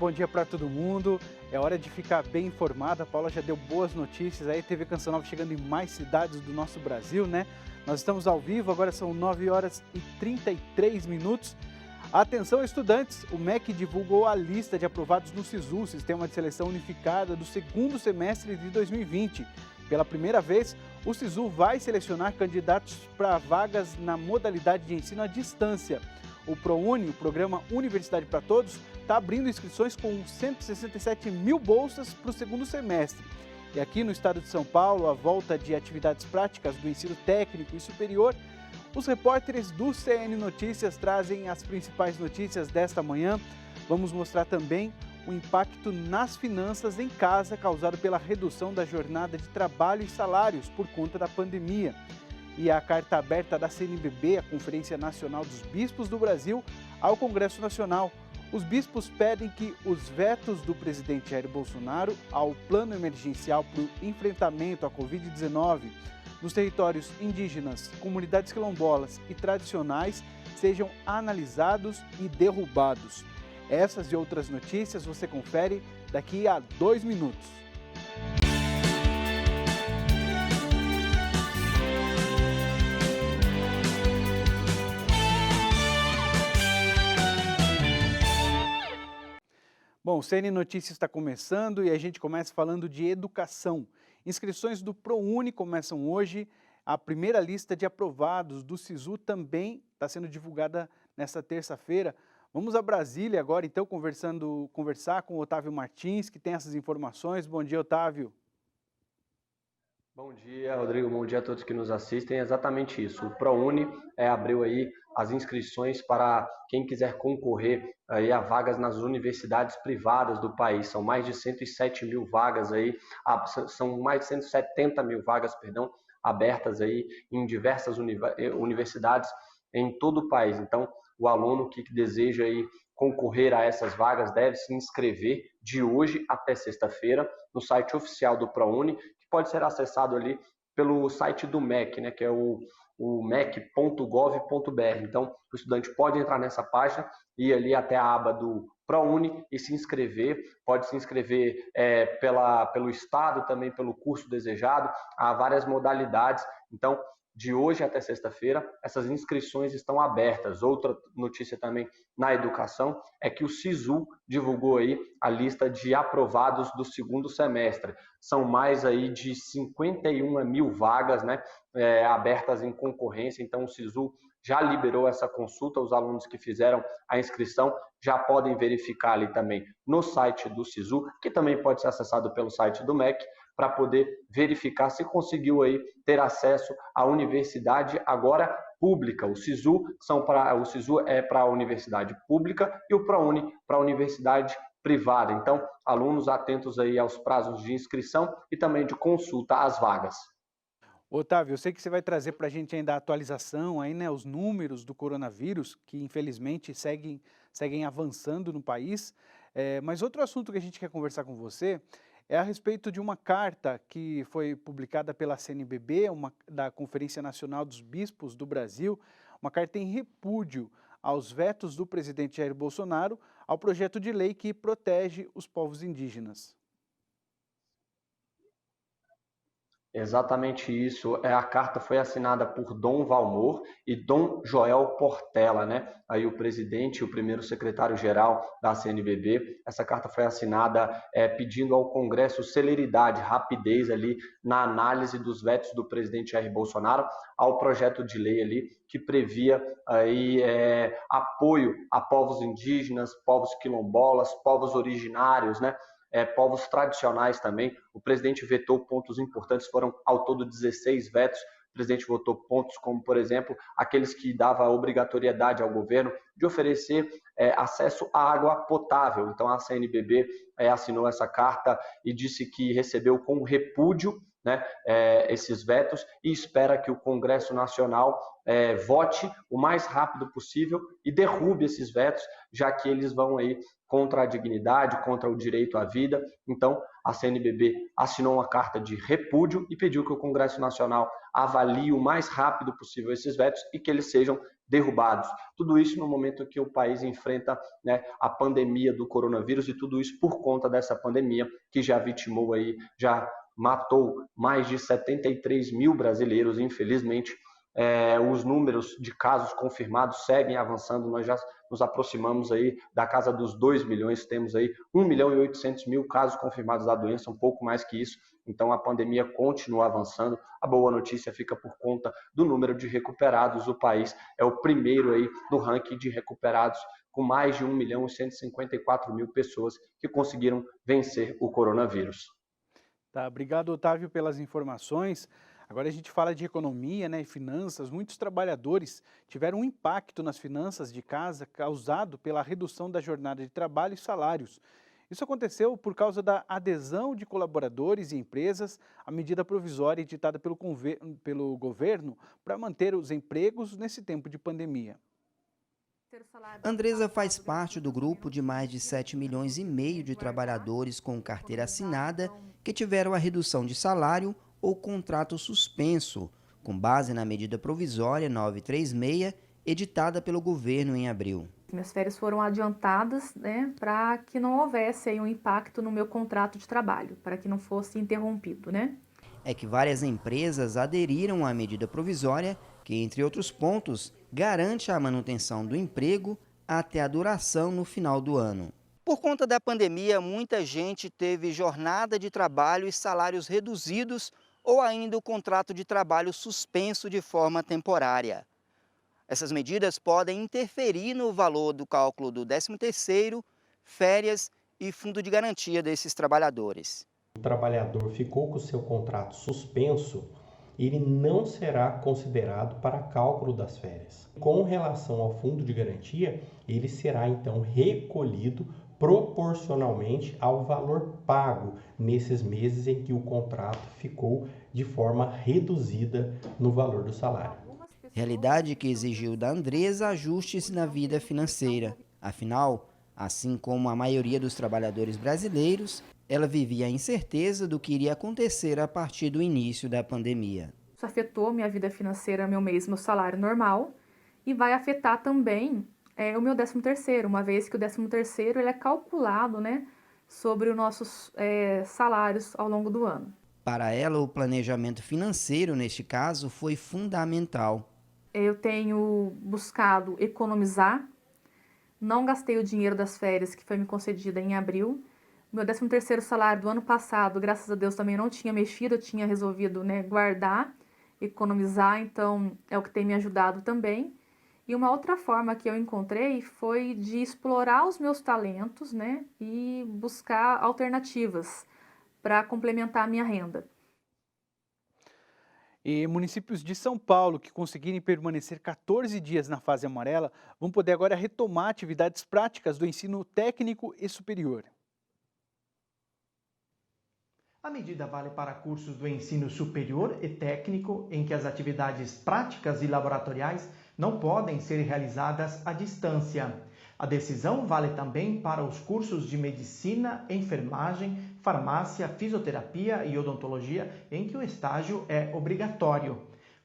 bom dia para todo mundo. É hora de ficar bem informado. A Paula já deu boas notícias aí, TV Canção Nova chegando em mais cidades do nosso Brasil, né? Nós estamos ao vivo, agora são 9 horas e 33 minutos. Atenção, estudantes! O MEC divulgou a lista de aprovados no SISU, Sistema de Seleção Unificada, do segundo semestre de 2020. Pela primeira vez, o SISU vai selecionar candidatos para vagas na modalidade de ensino à distância. O ProUni, o Programa Universidade para Todos, está abrindo inscrições com 167 mil bolsas para o segundo semestre. E aqui no estado de São Paulo, a volta de atividades práticas do ensino técnico e superior, os repórteres do CN Notícias trazem as principais notícias desta manhã. Vamos mostrar também o impacto nas finanças em casa causado pela redução da jornada de trabalho e salários por conta da pandemia. E a carta aberta da CNBB, a Conferência Nacional dos Bispos do Brasil, ao Congresso Nacional. Os bispos pedem que os vetos do presidente Jair Bolsonaro ao plano emergencial para o enfrentamento à Covid-19 nos territórios indígenas, comunidades quilombolas e tradicionais sejam analisados e derrubados. Essas e outras notícias você confere daqui a 2 minutos. Bom, o CN Notícias está começando e a gente começa falando de educação. Inscrições do ProUni começam hoje. A primeira lista de aprovados do SISU também está sendo divulgada nesta terça-feira. Vamos a Brasília agora, então, conversar com o Otávio Martins, que tem essas informações. Bom dia, Otávio. Bom dia, Rodrigo. Bom dia a todos que nos assistem. É exatamente isso. O ProUni abriu aí as inscrições para quem quiser concorrer aí a vagas nas universidades privadas do país. São mais de 107 mil vagas aí, são mais de 170 mil vagas, abertas aí em diversas universidades em todo o país. Então, o aluno que deseja aí concorrer a essas vagas deve se inscrever de hoje até sexta-feira no site oficial do ProUni, que pode ser acessado ali pelo site do MEC, né, que é o mec.gov.br. Então, o estudante pode entrar nessa página, ir ali até a aba do ProUni e se inscrever. Pode se inscrever pelo estado, também pelo curso desejado. Há várias modalidades. Então, de hoje até sexta-feira, essas inscrições estão abertas. Outra notícia também na educação é que o SISU divulgou aí a lista de aprovados do segundo semestre. São mais aí de 51 mil vagas, né, abertas em concorrência. Então, o SISU já liberou essa consulta. Os alunos que fizeram a inscrição já podem verificar ali também no site do SISU, que também pode ser acessado pelo site do MEC, para poder verificar se conseguiu aí ter acesso à universidade agora pública. O SISU é para a universidade pública e o ProUni para a universidade privada. Então, alunos atentos aí aos prazos de inscrição e também de consulta às vagas. Otávio, eu sei que você vai trazer para a gente ainda a atualização, aí, né, os números do coronavírus, que infelizmente seguem avançando no país. Mas outro assunto que a gente quer conversar com você é a respeito de uma carta que foi publicada pela CNBB, da Conferência Nacional dos Bispos do Brasil, uma carta em repúdio aos vetos do presidente Jair Bolsonaro ao projeto de lei que protege os povos indígenas. Exatamente isso. A carta foi assinada por Dom Valmor e Dom Joel Portela, né? Aí o presidente e o primeiro secretário-geral da CNBB. Essa carta foi assinada pedindo ao Congresso celeridade, rapidez ali na análise dos vetos do presidente Jair Bolsonaro ao projeto de lei ali que previa aí apoio a povos indígenas, povos quilombolas, povos originários, né? Povos tradicionais também. O presidente vetou pontos importantes, foram ao todo 16 vetos. O presidente votou pontos como, por exemplo, aqueles que dava obrigatoriedade ao governo de oferecer acesso à água potável. Então, a CNBB assinou essa carta e disse que recebeu com repúdio, né, esses vetos e espera que o Congresso Nacional vote o mais rápido possível e derrube esses vetos, já que eles vão aí contra a dignidade, contra o direito à vida. Então, a CNBB assinou uma carta de repúdio e pediu que o Congresso Nacional avalie o mais rápido possível esses vetos e que eles sejam derrubados. Tudo isso no momento que o país enfrenta, né, a pandemia do coronavírus, e tudo isso por conta dessa pandemia que já vitimou aí, já matou mais de 73 mil brasileiros, infelizmente. Os números de casos confirmados seguem avançando, nós já nos aproximamos aí da casa dos 2 milhões, temos aí 1 milhão e 800 mil casos confirmados da doença, um pouco mais que isso, então a pandemia continua avançando. A boa notícia fica por conta do número de recuperados. O país é o primeiro aí no ranking de recuperados, com mais de 1 milhão e 154 mil pessoas que conseguiram vencer o coronavírus. Tá, obrigado, Otávio, pelas informações. Agora a gente fala de economia, né, e finanças. Muitos trabalhadores tiveram um impacto nas finanças de casa causado pela redução da jornada de trabalho e salários. Isso aconteceu por causa da adesão de colaboradores e empresas à medida provisória editada pelo governo para manter os empregos nesse tempo de pandemia. Andresa faz parte do grupo de mais de 7 milhões e meio de trabalhadores com carteira assinada que tiveram a redução de salário ou contrato suspenso, com base na medida provisória 936, editada pelo governo em abril. Minhas férias foram adiantadas, né, para que não houvesse aí um impacto no meu contrato de trabalho, para que não fosse interrompido, né? É que várias empresas aderiram à medida provisória que, entre outros pontos, garante a manutenção do emprego até a duração no final do ano. Por conta da pandemia, muita gente teve jornada de trabalho e salários reduzidos ou ainda o contrato de trabalho suspenso de forma temporária. Essas medidas podem interferir no valor do cálculo do 13º, férias e fundo de garantia desses trabalhadores. O trabalhador ficou com o seu contrato suspenso, ele não será considerado para cálculo das férias. Com relação ao fundo de garantia, ele será então recolhido proporcionalmente ao valor pago nesses meses em que o contrato ficou de forma reduzida no valor do salário. Realidade que exigiu da Andresa ajustes na vida financeira. Afinal, assim como a maioria dos trabalhadores brasileiros, ela vivia a incerteza do que iria acontecer a partir do início da pandemia. Isso afetou minha vida financeira, meu mês, meu salário normal, e vai afetar também o meu 13º, uma vez que o 13º ele é calculado, né, sobre os nossos salários ao longo do ano. Para ela, o planejamento financeiro, neste caso, foi fundamental. Eu tenho buscado economizar, não gastei o dinheiro das férias que foi me concedida em abril. Meu 13º salário do ano passado, graças a Deus, também não tinha mexido, eu tinha resolvido, né, guardar, economizar, então é o que tem me ajudado também. E uma outra forma que eu encontrei foi de explorar os meus talentos, né, e buscar alternativas para complementar a minha renda. E municípios de São Paulo que conseguirem permanecer 14 dias na fase amarela vão poder agora retomar atividades práticas do ensino técnico e superior. A medida vale para cursos do ensino superior e técnico em que as atividades práticas e laboratoriais não podem ser realizadas à distância. A decisão vale também para os cursos de medicina, enfermagem, farmácia, fisioterapia e odontologia em que o estágio é obrigatório.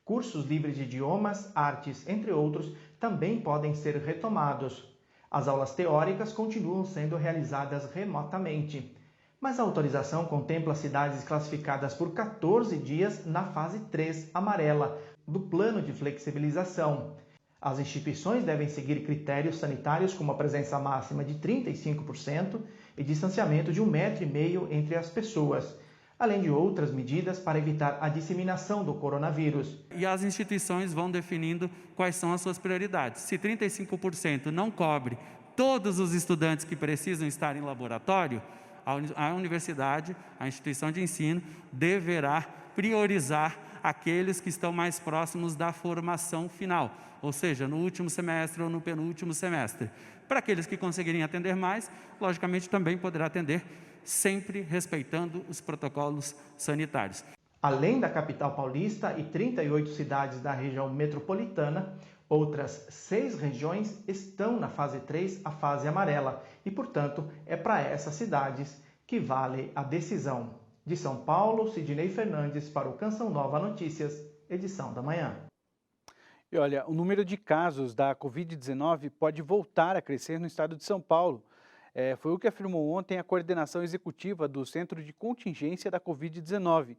Cursos livres de idiomas, artes, entre outros, também podem ser retomados. As aulas teóricas continuam sendo realizadas remotamente. Mas a autorização contempla cidades classificadas por 14 dias na fase 3 amarela do plano de flexibilização. As instituições devem seguir critérios sanitários como a presença máxima de 35% e distanciamento de 1,5 m entre as pessoas, além de outras medidas para evitar a disseminação do coronavírus. E as instituições vão definindo quais são as suas prioridades. Se 35% não cobre todos os estudantes que precisam estar em laboratório, a universidade, a instituição de ensino, deverá priorizar aqueles que estão mais próximos da formação final, ou seja, no último semestre ou no penúltimo semestre. Para aqueles que conseguirem atender mais, logicamente também poderá atender, sempre respeitando os protocolos sanitários. Além da capital paulista e 38 cidades da região metropolitana, outras 6 regiões estão na fase 3, a fase amarela, e, portanto, é para essas cidades que vale a decisão. De São Paulo, Sidney Fernandes para o Canção Nova Notícias, edição da manhã. E olha, o número de casos da Covid-19 pode voltar a crescer no estado de São Paulo. Foi o que afirmou ontem a coordenação executiva do Centro de Contingência da Covid-19.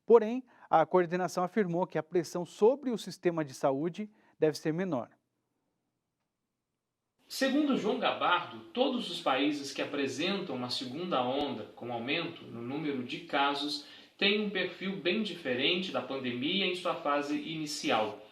Porém, a coordenação afirmou que a pressão sobre o sistema de saúde deve ser menor. Segundo João Gabardo, todos os países que apresentam uma segunda onda com aumento no número de casos têm um perfil bem diferente da pandemia em sua fase inicial.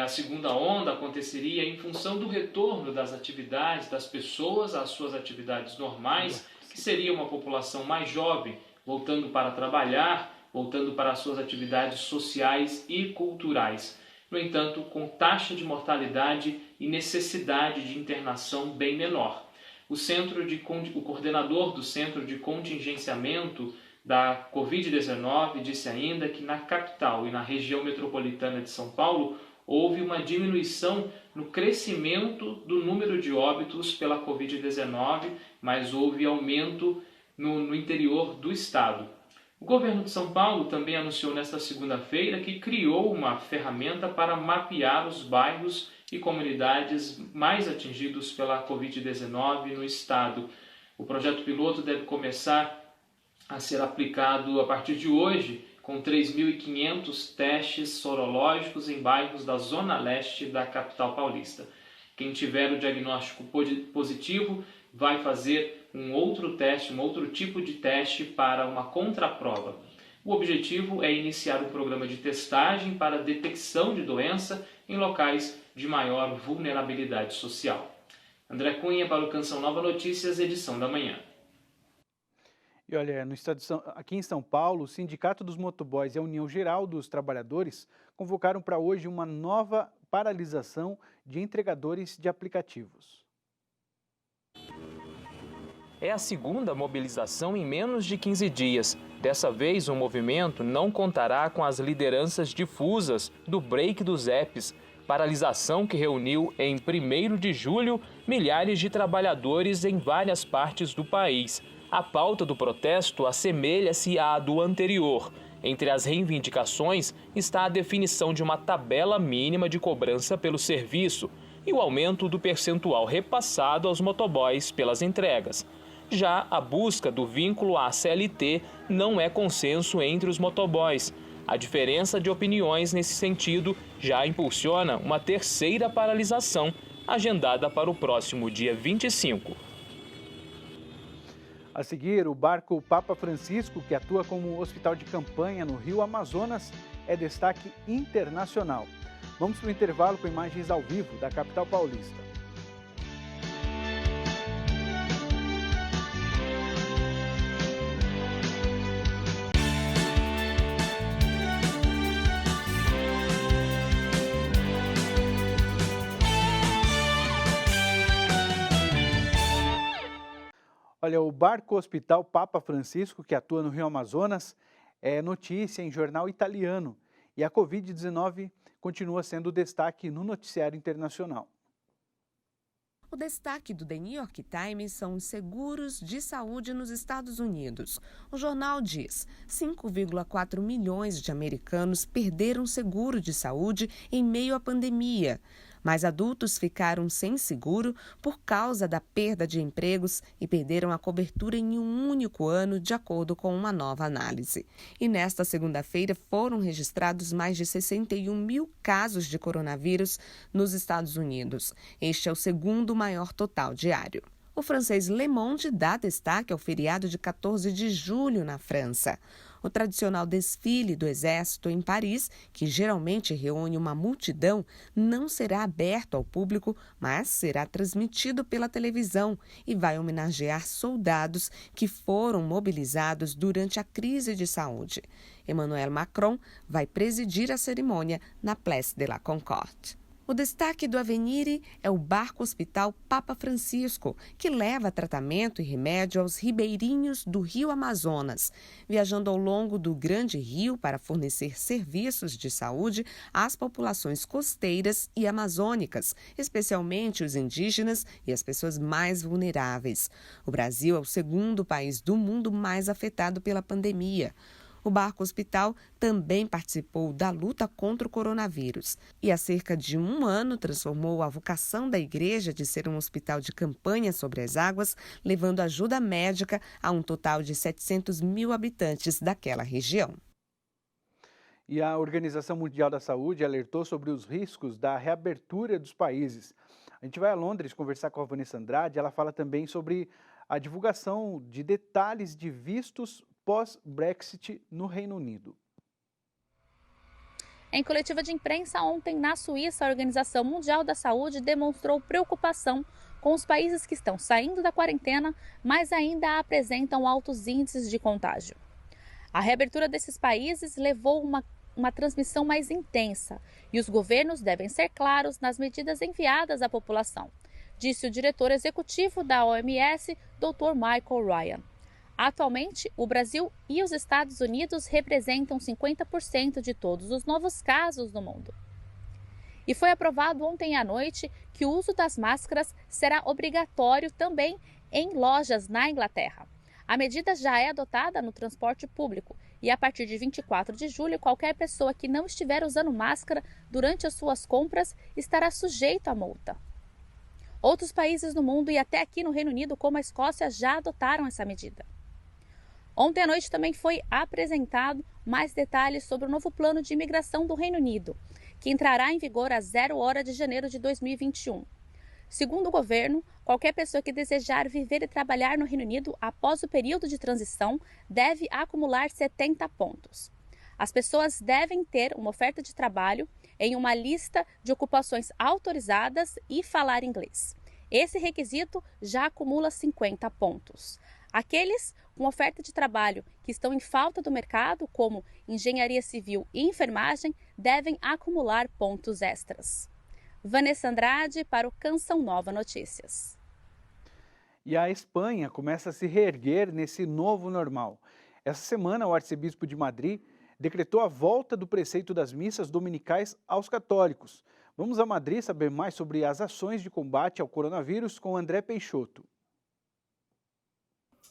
A segunda onda aconteceria em função do retorno das atividades das pessoas às suas atividades normais, que seria uma população mais jovem, voltando para trabalhar, voltando para as suas atividades sociais e culturais. No entanto, com taxa de mortalidade e necessidade de internação bem menor. O coordenador do Centro de Contingenciamento da Covid-19 disse ainda que na capital e na região metropolitana de São Paulo houve uma diminuição no crescimento do número de óbitos pela Covid-19, mas houve aumento no interior do estado. O governo de São Paulo também anunciou nesta segunda-feira que criou uma ferramenta para mapear os bairros e comunidades mais atingidos pela Covid-19 no estado. O projeto piloto deve começar a ser aplicado a partir de hoje, com 3.500 testes sorológicos em bairros da zona leste da capital paulista. Quem tiver o diagnóstico positivo vai fazer um outro tipo de teste para uma contraprova. O objetivo é iniciar um programa de testagem para detecção de doença em locais de maior vulnerabilidade social. André Cunha para o Canção Nova Notícias, edição da manhã. E olha, aqui em São Paulo, o Sindicato dos Motoboys e a União Geral dos Trabalhadores convocaram para hoje uma nova paralisação de entregadores de aplicativos. É a segunda mobilização em menos de 15 dias. Dessa vez, o movimento não contará com as lideranças difusas do break dos apps, paralisação que reuniu em 1º de julho milhares de trabalhadores em várias partes do país. A pauta do protesto assemelha-se à do anterior. Entre as reivindicações está a definição de uma tabela mínima de cobrança pelo serviço e o aumento do percentual repassado aos motoboys pelas entregas. Já a busca do vínculo à CLT não é consenso entre os motoboys. A diferença de opiniões nesse sentido já impulsiona uma terceira paralisação, agendada para o próximo dia 25. A seguir, o barco Papa Francisco, que atua como hospital de campanha no Rio Amazonas, é destaque internacional. Vamos para o intervalo com imagens ao vivo da capital paulista. Olha, o barco Hospital Papa Francisco, que atua no Rio Amazonas, é notícia em jornal italiano. E a Covid-19 continua sendo destaque no noticiário internacional. O destaque do The New York Times são os seguros de saúde nos Estados Unidos. O jornal diz: 5,4 milhões de americanos perderam seguro de saúde em meio à pandemia. Mais adultos ficaram sem seguro por causa da perda de empregos e perderam a cobertura em um único ano, de acordo com uma nova análise. E nesta segunda-feira foram registrados mais de 61 mil casos de coronavírus nos Estados Unidos. Este é o segundo maior total diário. O francês Le Monde dá destaque ao feriado de 14 de julho na França. O tradicional desfile do Exército em Paris, que geralmente reúne uma multidão, não será aberto ao público, mas será transmitido pela televisão e vai homenagear soldados que foram mobilizados durante a crise de saúde. Emmanuel Macron vai presidir a cerimônia na Place de la Concorde. O destaque do Avenire é o barco Hospital Papa Francisco, que leva tratamento e remédio aos ribeirinhos do Rio Amazonas, viajando ao longo do Grande Rio para fornecer serviços de saúde às populações costeiras e amazônicas, especialmente os indígenas e as pessoas mais vulneráveis. O Brasil é o segundo país do mundo mais afetado pela pandemia. O O barco hospital também participou da luta contra o coronavírus e há cerca de um ano transformou a vocação da igreja de ser um hospital de campanha sobre as águas, levando ajuda médica a um total de 700 mil habitantes daquela região. E a Organização Mundial da Saúde alertou sobre os riscos da reabertura dos países. A gente vai a Londres conversar com a Vanessa Andrade, ela fala também sobre a divulgação de detalhes de vistos pós-Brexit no Reino Unido. Em coletiva de imprensa ontem na Suíça, a Organização Mundial da Saúde demonstrou preocupação com os países que estão saindo da quarentena, mas ainda apresentam altos índices de contágio. A reabertura desses países levou uma transmissão mais intensa e os governos devem ser claros nas medidas enviadas à população, disse o diretor executivo da OMS, Dr. Michael Ryan. Atualmente, o Brasil e os Estados Unidos representam 50% de todos os novos casos no mundo. E foi aprovado ontem à noite que o uso das máscaras será obrigatório também em lojas na Inglaterra. A medida já é adotada no transporte público e, a partir de 24 de julho, qualquer pessoa que não estiver usando máscara durante as suas compras estará sujeito à multa. Outros países no mundo e até aqui no Reino Unido, como a Escócia, já adotaram essa medida. Ontem à noite também foi apresentado mais detalhes sobre o novo plano de imigração do Reino Unido, que entrará em vigor a 0 de janeiro de 2021. Segundo o governo, qualquer pessoa que desejar viver e trabalhar no Reino Unido após o período de transição deve acumular 70 pontos. As pessoas devem ter uma oferta de trabalho em uma lista de ocupações autorizadas e falar inglês. Esse requisito já acumula 50 pontos. Aqueles com oferta de trabalho que estão em falta do mercado, como engenharia civil e enfermagem, devem acumular pontos extras. Vanessa Andrade para o Canção Nova Notícias. E a Espanha começa a se reerguer nesse novo normal. Essa semana, o arcebispo de Madrid decretou a volta do preceito das missas dominicais aos católicos. Vamos a Madrid saber mais sobre as ações de combate ao coronavírus com André Peixoto.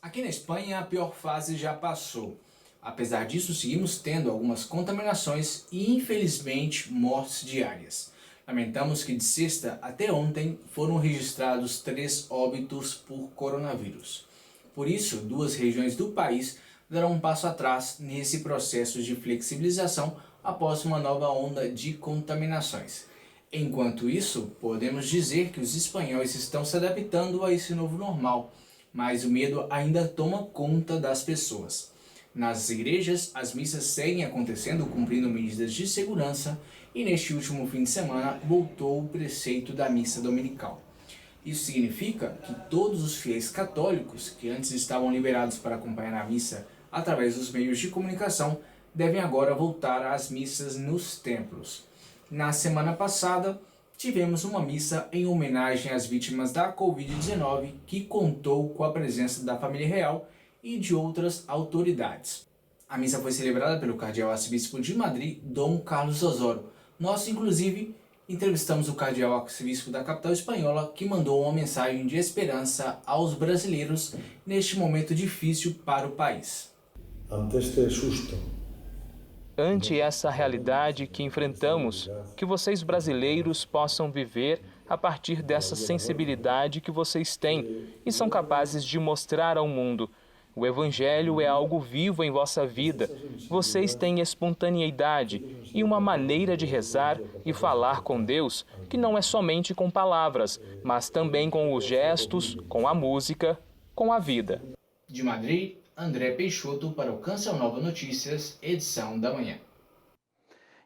Aqui na Espanha, a pior fase já passou. Apesar disso, seguimos tendo algumas contaminações e, infelizmente, mortes diárias. Lamentamos que de sexta até ontem foram registrados 3 óbitos por coronavírus. Por isso, 2 regiões do país darão um passo atrás nesse processo de flexibilização após uma nova onda de contaminações. Enquanto isso, podemos dizer que os espanhóis estão se adaptando a esse novo normal, mas o medo ainda toma conta das pessoas. Nas igrejas, as missas seguem acontecendo cumprindo medidas de segurança e neste último fim de semana voltou o preceito da missa dominical. Isso significa que todos os fiéis católicos que antes estavam liberados para acompanhar a missa através dos meios de comunicação devem agora voltar às missas nos templos. Na semana passada, tivemos uma missa em homenagem às vítimas da Covid-19 que contou com a presença da família real e de outras autoridades. A missa foi celebrada pelo cardeal arcebispo de Madrid, Dom Carlos Osório. Nós, inclusive, entrevistamos o cardeal arcebispo da capital espanhola, que mandou uma mensagem de esperança aos brasileiros neste momento difícil para o país. Ante essa realidade que enfrentamos, que vocês brasileiros possam viver a partir dessa sensibilidade que vocês têm e são capazes de mostrar ao mundo. O Evangelho é algo vivo em vossa vida. Vocês têm espontaneidade e uma maneira de rezar e falar com Deus que não é somente com palavras, mas também com os gestos, com a música, com a vida. De Madrid, André Peixoto para o Canção Nova Notícias, edição da manhã.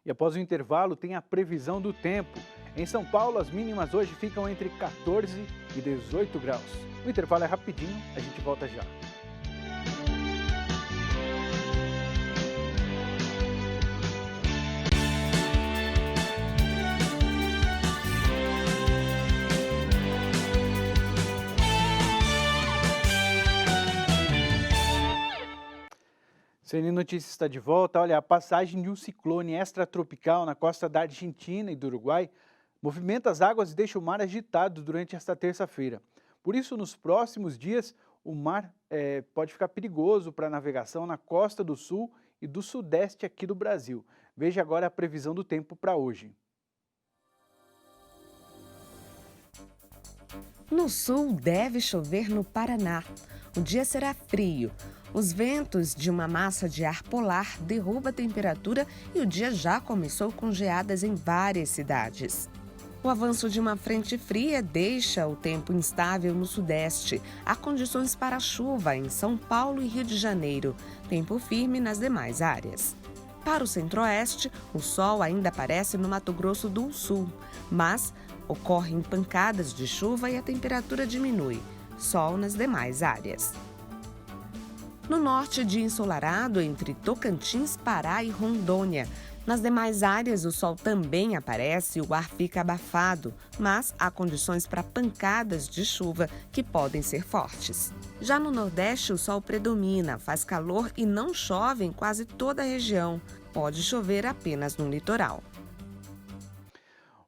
E após o intervalo tem a previsão do tempo. Em São Paulo, as mínimas hoje ficam entre 14 e 18 graus. O intervalo é rapidinho, a gente volta já. CNN Notícias está de volta. Olha, a passagem de um ciclone extratropical na costa da Argentina e do Uruguai movimenta as águas e deixa o mar agitado durante esta terça-feira. Por isso, nos próximos dias, o mar pode ficar perigoso para a navegação na costa do sul e do sudeste aqui do Brasil. Veja agora a previsão do tempo para hoje. No sul, deve chover no Paraná. O dia será frio. Os ventos de uma massa de ar polar derrubam a temperatura e o dia já começou com geadas em várias cidades. O avanço de uma frente fria deixa o tempo instável no sudeste. Há condições para chuva em São Paulo e Rio de Janeiro. Tempo firme nas demais áreas. Para o centro-oeste, o sol ainda aparece no Mato Grosso do Sul, mas ocorrem pancadas de chuva e a temperatura diminui. Sol nas demais áreas. No norte, dia ensolarado entre Tocantins, Pará e Rondônia. Nas demais áreas, o sol também aparece e o ar fica abafado, mas há condições para pancadas de chuva que podem ser fortes. Já no Nordeste, o sol predomina, faz calor e não chove em quase toda a região. Pode chover apenas no litoral.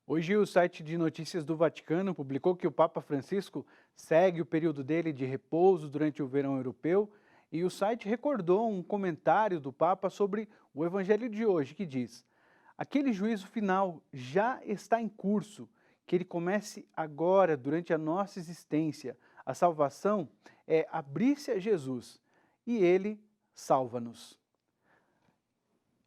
Hoje, o site de notícias do Vaticano publicou que o Papa Francisco segue o período dele de repouso durante o verão europeu e o site recordou um comentário do Papa sobre o Evangelho de hoje, que diz: aquele juízo final já está em curso, que ele comece agora, durante a nossa existência. A salvação é abrir-se a Jesus e ele salva-nos.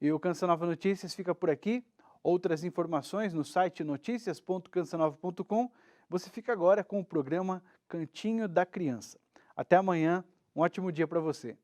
E o Canção Nova Notícias fica por aqui. Outras informações no site noticias.cancionova.com. Você fica agora com o programa Cantinho da Criança. Até amanhã, um ótimo dia para você.